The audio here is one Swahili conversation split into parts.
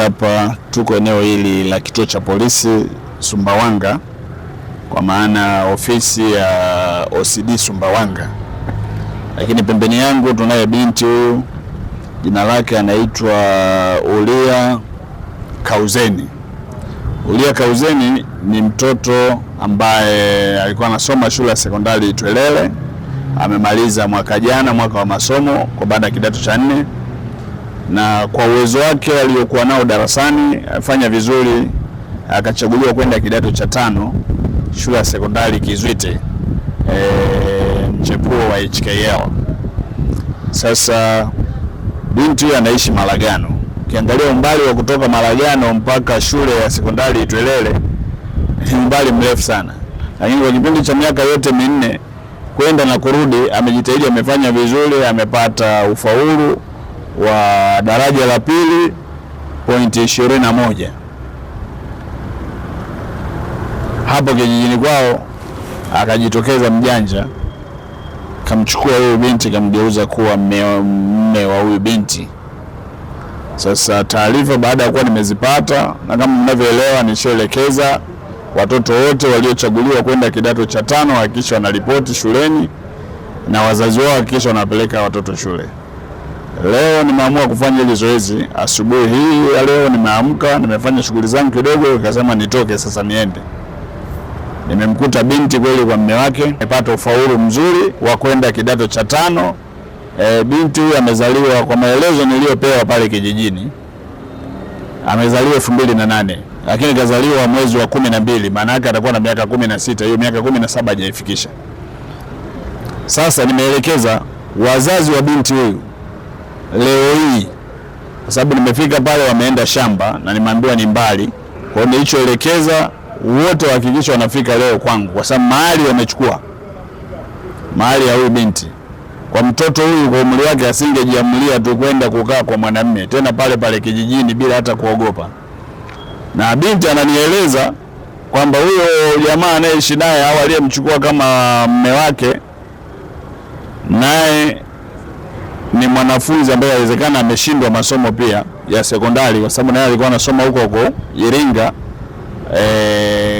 hapa tuko eneo hili la kituo cha polisi Sumbawanga, kwa maana ofisi ya OCD Sumbawanga, lakini pembeni yangu tunaye binti huyu, jina lake anaitwa Ulia Kauzeni. Ulia Kauzeni ni mtoto ambaye alikuwa anasoma shule ya sekondari Itwelele, amemaliza mwaka jana mwaka wa masomo kwa baada ya kidato cha 4, na kwa uwezo wake aliokuwa nao darasani afanya vizuri, akachaguliwa kwenda kidato cha 5 shule ya sekondari Kizwite, mchepuo wa HKL. Sasa binti huyu anaishi Malagano. Ukiangalia umbali wa kutoka Malagano mpaka shule ya sekondari Itwelele ni umbali mrefu sana, lakini kwa kipindi cha miaka yote 4 kwenda na kurudi amejitahidi, amefanya vizuri, amepata ufaulu wa daraja la 2 pointi 21. Hapo kijijini kwao akajitokeza mjanja, kamchukua huyu binti, kamgeuza kuwa mme wa huyu binti. Sasa taarifa baada ya kuwa nimezipata, na kama mnavyoelewa nishaelekeza watoto wote waliochaguliwa kwenda kidato cha 5 hakikisha wanaripoti shuleni, na wazazi wao hakikisha wanapeleka watoto shule. Leo nimeamua kufanya hili zoezi asubuhi hii ya leo. Nimeamka, nimefanya shughuli zangu kidogo, nikasema nitoke sasa niende. Nimemkuta binti kweli kwa mume wake, amepata ufaulu mzuri wa kwenda kidato cha 5. Binti huyu amezaliwa, kwa maelezo niliyopewa pale kijijini, amezaliwa 2008, lakini kazaliwa mwezi wa 12, maana yake atakuwa na miaka 16. Hiyo miaka 17 hajaifikisha. Sasa nimeelekeza wazazi wa binti huyu leo hii, kwa sababu nimefika pale wameenda shamba na nimeambiwa ni mbali, kwa hiyo nilichoelekeza wote wahakikisha wanafika leo kwangu, kwa sababu mahali wamechukua mahali ya huyu binti. Kwa mtoto huyu kwa umri wake asingejiamulia tu kwenda kukaa kwa mwanamume tena pale pale kijijini bila hata kuogopa. Na binti ananieleza kwamba huyo jamaa anayeishi naye au aliyemchukua kama mume wake naye ni mwanafunzi ambaye inawezekana ameshindwa masomo pia ya sekondari, kwa sababu naye alikuwa anasoma huko Iringa,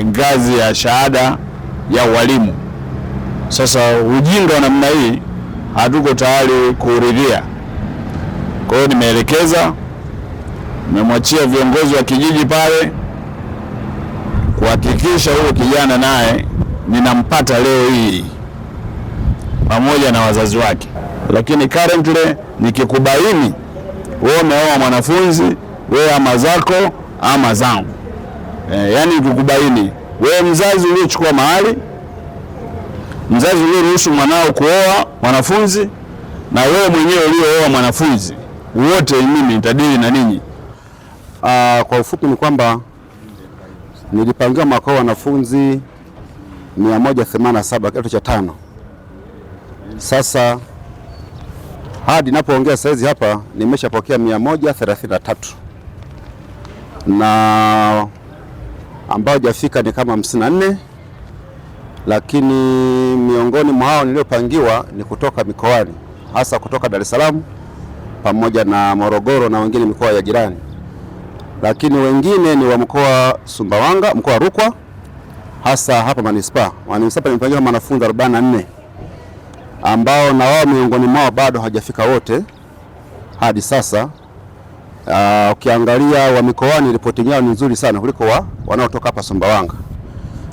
ngazi ya shahada ya ualimu. Sasa ujinga wa namna hii hatuko tayari kuridhia. Kwa hiyo nimeelekeza, nimemwachia viongozi wa kijiji pale kuhakikisha huyo kijana naye ninampata leo hii pamoja na wazazi wake. Lakini currently nikikubaini wewe umeoa mwanafunzi, wewe ama zako ama zangu, yani nikikubaini wewe mzazi uliochukua mahali, mzazi ulioruhusu mwanao kuoa mwanafunzi, na wewe mwenyewe uliooa mwanafunzi, wote mimi nitadili na ninyi. Kwa ufupi ni kwamba nilipangiwa mwaka wa wanafunzi 187 kidato cha 5. Sasa hadi napoongea saizi hapa nimeshapokea 133, na ambao hajafika ni kama 54, lakini miongoni mwa hao niliopangiwa ni kutoka mikoani, hasa kutoka Dar es Salaam pamoja na Morogoro na wengine mikoa ya jirani, lakini wengine ni wa mkoa Sumbawanga, mkoa wa Rukwa, hasa hapa manispaa. Nimepangiwa wanafunzi 44 ambao na wao miongoni mwao bado hajafika wote hadi sasa. Ukiangalia wa mikoani reporting yao ni nzuri sana kuliko wanaotoka hapa Sumbawanga,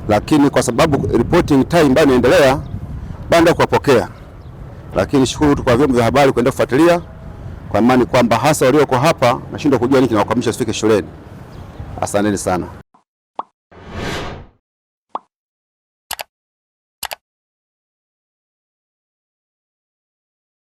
lakini kwa sababu reporting time bado inaendelea, bado kuwapokea. Lakini shukuru kwa vyombo vya habari kuendelea kufuatilia, kwa maana kwamba hasa walioko hapa nashindwa kujua nini kinawakwamisha sifike shuleni. Asanteni sana.